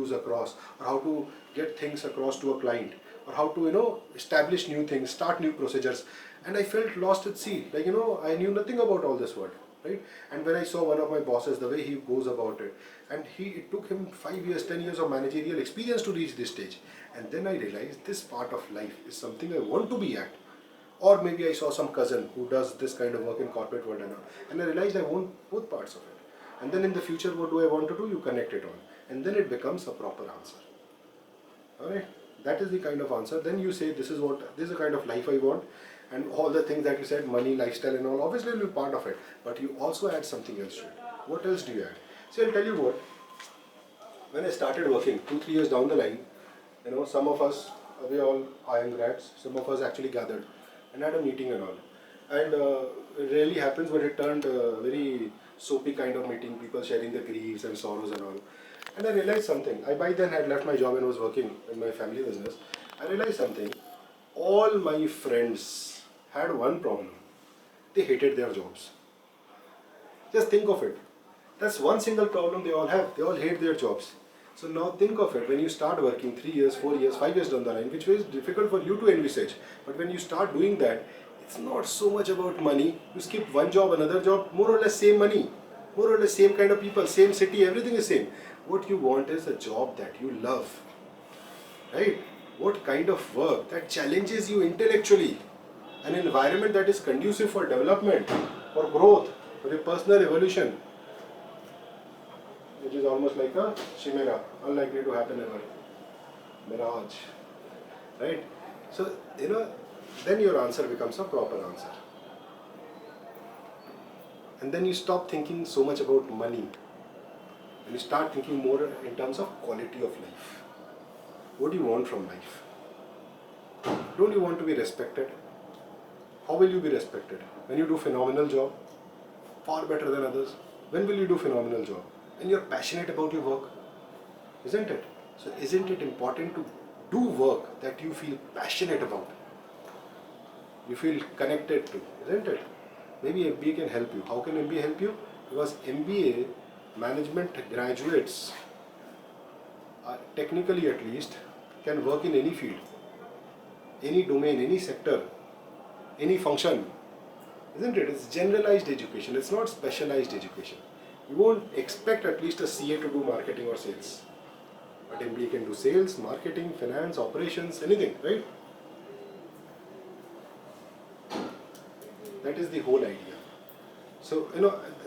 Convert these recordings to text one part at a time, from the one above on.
issues across, or how to get things across to a client, or how to establish new things, start new procedures. And I felt lost at sea. I knew nothing about all this world, right? And when I saw one of my bosses, the way he goes about it, and it took him 5 years, 10 years of managerial experience to reach this stage. And then I realized this part of life is something I want to be at. Or maybe I saw some cousin who does this kind of work in corporate world and I realized I want both parts of it. And then in the future, what do I want to do? You connect it on. And then it becomes a proper answer. Alright? That is the kind of answer. Then you say, this is the kind of life I want. And all the things that you said, money, lifestyle and all, obviously will be part of it. But you also add something else to it. What else do you add? See, I'll tell you what. When I started working, 2-3 years down the line, some of us, we all IIM grads, some of us actually gathered and had a meeting and all. And it rarely happens, but it turned a very soapy kind of meeting, people sharing their griefs and sorrows and all. And I realized something. I by then had left my job and was working in my family business. I realized something. All my friends had one problem. They hated their jobs. Just think of it. That's one single problem they all have. They all hate their jobs. So now think of it, when you start working 3 years, 4 years, 5 years down the line, which is difficult for you to envisage. But when you start doing that, it's not so much about money. You skip one job, another job, more or less same money, more or less same kind of people, same city, everything is same. What you want is a job that you love, right? What kind of work that challenges you intellectually, an environment that is conducive for development, for growth, for your personal evolution, which is almost like a chimera, unlikely to happen ever, mirage, right? So, then your answer becomes a proper answer. And then you stop thinking so much about money and you start thinking more in terms of quality of life. What do you want from life? Don't you want to be respected? How will you be respected? When you do phenomenal job, far better than others. When will you do phenomenal job? When you're passionate about your work, isn't it? So isn't it important to do work that you feel passionate about? You feel connected to, isn't it? Maybe MBA can help you. How can MBA help you? Because MBA management graduates, technically at least, can work in any field, any domain, any sector, any function, isn't it? It's generalized education, it's not specialized education. You won't expect at least a CA to do marketing or sales. But MBA can do sales, marketing, finance, operations, anything, right? That is the whole idea. So,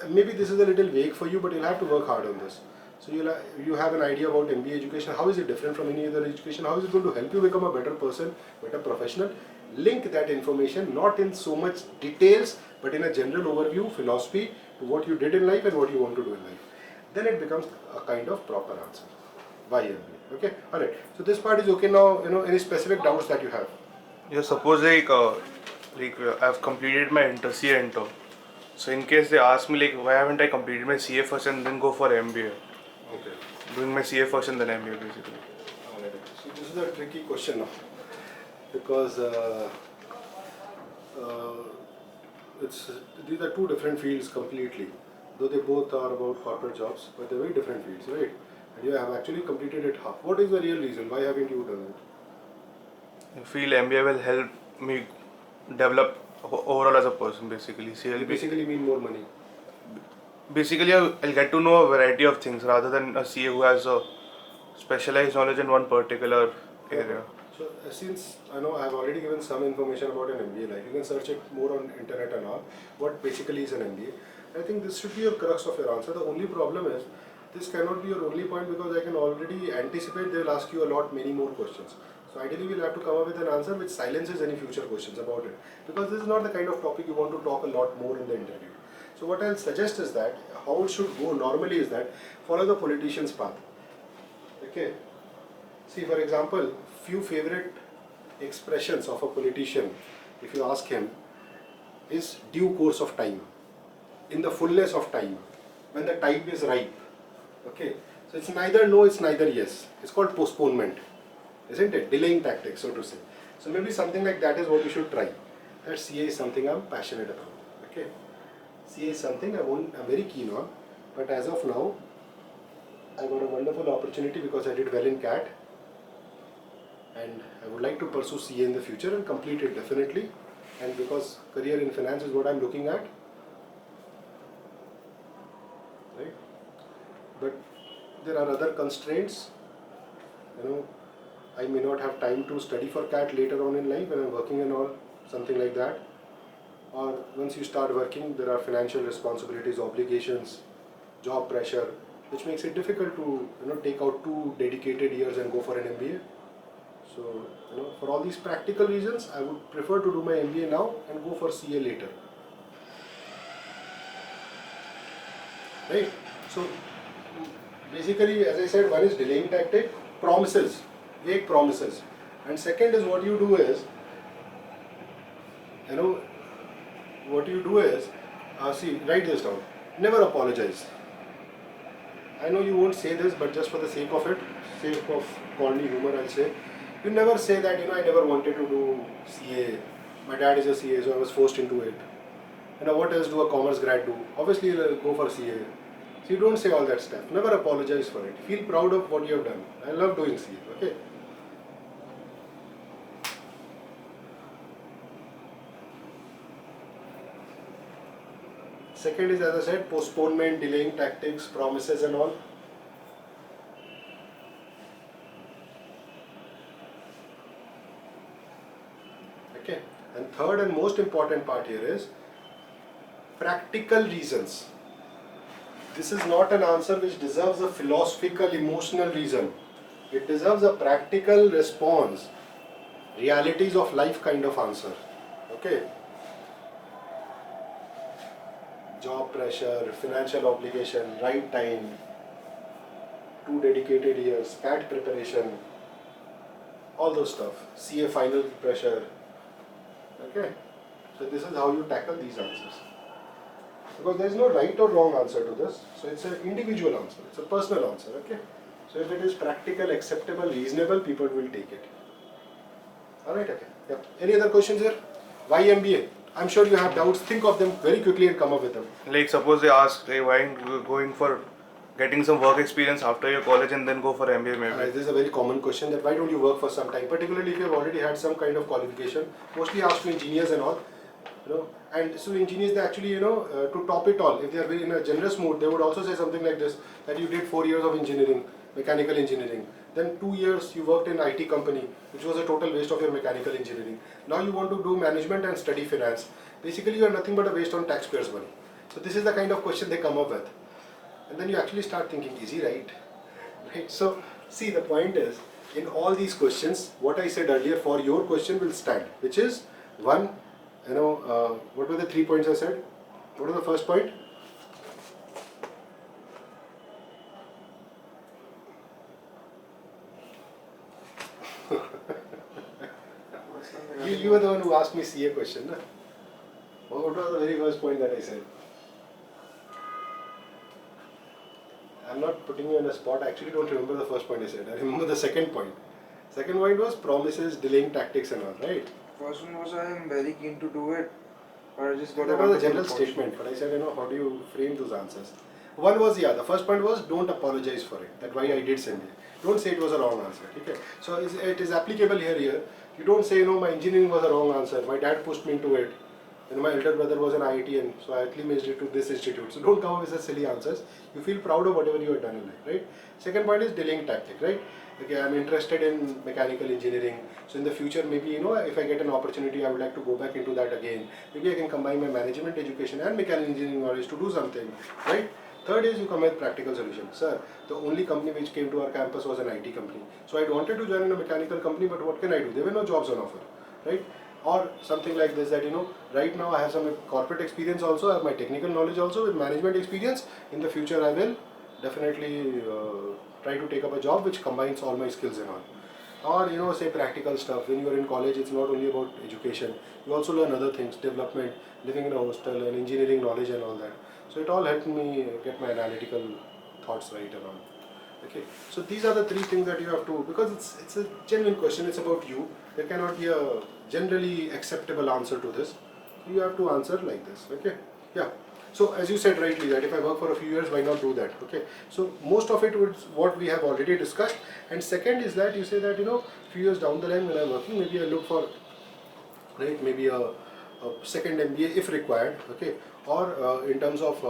maybe this is a little vague for you, but you'll have to work hard on this. So you have an idea about MBA education. How is it different from any other education? How is it going to help you become a better person, better professional? Link that information, not in so much details, but in a general overview, philosophy, to what you did in life and what you want to do in life. Then it becomes a kind of proper answer. Why MBA? Okay? Alright. So this part is okay now. Any specific doubts that you have? Yeah, suppose I've completed my CA inter. So in case they ask me why haven't I completed my CA first and then go for MBA? Okay. Doing my CA first and then MBA basically. Alright. So this is a tricky question now, because these are two different fields completely. Though they both are about corporate jobs, but they're very different fields, right? And you have actually completed it half. What is the real reason? Why haven't you done it? I feel MBA will help me develop overall as a person basically. You basically mean more money. Basically, I'll get to know a variety of things rather than a CA who has a specialized knowledge in one particular area. So since I know I've already given some information about an MBA, like you can search it more on internet and all, what basically is an MBA. I think this should be your crux of your answer. The only problem is, this cannot be your only point, because I can already anticipate they'll ask you many more questions. So ideally we'll have to come up with an answer which silences any future questions about it, because this is not the kind of topic you want to talk a lot more in the interview. So what I'll suggest is that, how it should go normally is that, follow the politician's path. Okay. See, for example, few favorite expressions of a politician, if you ask him, is due course of time, in the fullness of time, when the time is ripe. Okay. So it's neither no, it's neither yes. It's called postponement, isn't it? Delaying tactics, so to say. So maybe something like that is what you should try. That CA is something I'm passionate about. Okay. CA is something I'm very keen on, but as of now, I got a wonderful opportunity because I did well in CAT, and I would like to pursue CA in the future and complete it definitely. And because career in finance is what I'm looking at, right? But there are other constraints. I may not have time to study for CAT later on in life when I'm working and all, something like that. Or once you start working, there are financial responsibilities, obligations, job pressure, which makes it difficult to take out 2 dedicated years and go for an MBA. So for all these practical reasons, I would prefer to do my MBA now and go for CA later. Right? So basically, as I said, one is delaying tactic, promises, vague promises, and second is what you do is, see, write this down. Never apologize. I know you won't say this, but just for the sake of it, sake of corny humor, I'll say, you never say that, I never wanted to do CA. My dad is a CA, so I was forced into it. What else do a commerce grad do? Obviously, you'll go for CA. So you don't say all that stuff. Never apologize for it. Feel proud of what you have done. I love doing CA, okay? Second is, as I said, postponement, delaying tactics, promises and all. Okay. And third and most important part here is practical reasons. This is not an answer which deserves a philosophical, emotional reason. It deserves a practical response, realities of life kind of answer. Okay. Job pressure, financial obligation, right time, 2 dedicated years, CAT preparation, all those stuff, CA final pressure. Okay, so this is how you tackle these answers. Because there is no right or wrong answer to this, so it's an individual answer, it's a personal answer. Okay, so if it is practical, acceptable, reasonable, people will take it. Alright, okay. Yep. Any other questions here? Why MBA? I'm sure you have doubts. Think of them very quickly and come up with them. Like suppose they ask, hey, why aren't you going for getting some work experience after your college and then go for MBA maybe? This is a very common question, that why don't you work for some time, particularly if you have already had some kind of qualification, mostly asked to engineers and all. And so engineers, they actually, to top it all, if they are in a generous mood, they would also say something like this, that you did 4 years of engineering, mechanical engineering. Then 2 years you worked in IT company, which was a total waste of your mechanical engineering. Now you want to do management and study finance. Basically you are nothing but a waste on taxpayers' money. So this is the kind of question they come up with. And then you actually start thinking, is he right? Right? So see, the point is, in all these questions, what I said earlier for your question will stand, which is one, what were the 3 points I said? What was the first point? You were the one who asked me CA question, na? What was the very first point that I said? I'm not putting you on a spot. I actually don't remember the first point I said. I remember the second point. Second point was promises, delaying tactics and all, right? First one was, I am very keen to do it, but I just got That was a general statement, but I said, how do you frame those answers? One was, the first point was, don't apologize for it. That's why I did send it. Don't say it was a wrong answer. Okay? So it is applicable here. You don't say, my engineering was a wrong answer. My dad pushed me into it. And my elder brother was an IITian, so I acclimated it to this institute. So don't come up with such silly answers. You feel proud of whatever you have done in life, right? Second point is delaying tactic, right? Okay, I'm interested in mechanical engineering. So in the future, maybe, if I get an opportunity, I would like to go back into that again. Maybe I can combine my management education and mechanical engineering knowledge to do something, right? Third is you come with practical solutions. Sir, the only company which came to our campus was an IT company. So I wanted to join in a mechanical company, but what can I do? There were no jobs on offer, right? Or something like this, that right now I have some corporate experience also, I have my technical knowledge also with management experience. In the future I will definitely try to take up a job which combines all my skills and all. Or say practical stuff. When you are in college, it's not only about education, you also learn other things, development, living in a hostel and engineering knowledge and all that. So it all helped me get my analytical thoughts right and all. Okay, so these are the 3 things that you have to, because it's a genuine question, it's about you. There cannot be a generally acceptable answer to this. You have to answer like this. Okay, yeah. So as you said rightly, that if I work for a few years, why not do that? Okay. So most of it was what we have already discussed. And second is that you say that few years down the line when I'm working, maybe I look for maybe a second MBA if required. Okay. Or in terms of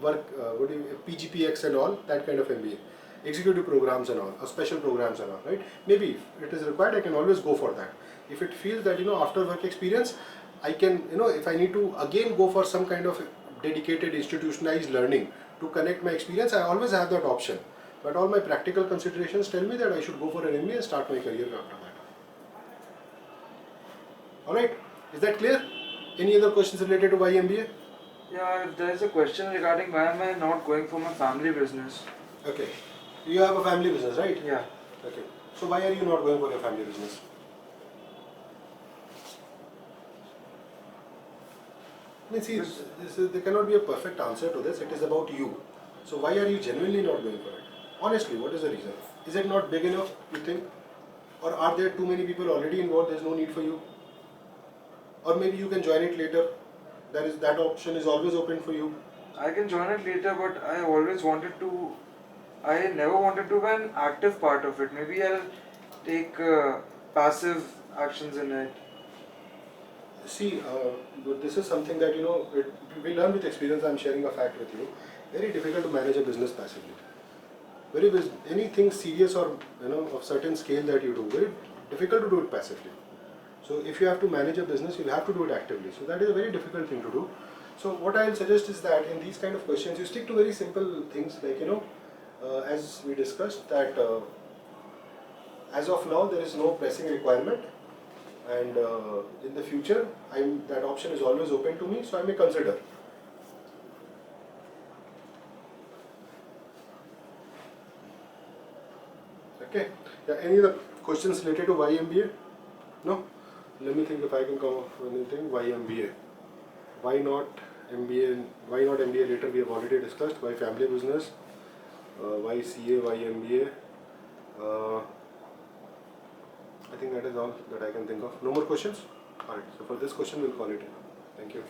work, what do you, PGPX and all that kind of MBA, executive programs and all, or special programs and all, right? Maybe if it is required, I can always go for that. If it feels that after work experience, I can if I need to again go for some kind of dedicated institutionalized learning to connect my experience, I always have that option. But all my practical considerations tell me that I should go for an MBA and start my career after that. All right, is that clear? Any other questions related to why MBA? Yeah, if there is a question regarding why am I not going for my family business? Okay, you have a family business, right? Yeah. Okay, so why are you not going for your family business? I mean, see, there cannot be a perfect answer to this. It is about you. So why are you genuinely not going for it? Honestly, what is the reason? Is it not big enough, you think? Or are there too many people already involved, there's no need for you? Or maybe you can join it later. That option is always open for you. I can join it later, but I never wanted to be an active part of it. Maybe I'll take passive actions in it. See, but this is something that we learn with experience. I'm sharing a fact with you. Very difficult to manage a business passively. Anything serious or of certain scale that you do, very difficult to do it passively. So if you have to manage a business, you'll have to do it actively. So that is a very difficult thing to do. So what I'll suggest is that in these kind of questions, you stick to very simple things like as we discussed that as of now there is no pressing requirement, and in the future that option is always open to me, so I may consider. Okay. Yeah. Any other questions related to why MBA? No. Let me think if I can come up with anything. Why MBA? Why not MBA? Why not MBA later? We have already discussed. Why family business? Why CA? Why MBA? I think that is all that I can think of. No more questions? Alright, so for this question we'll call it in. Thank you.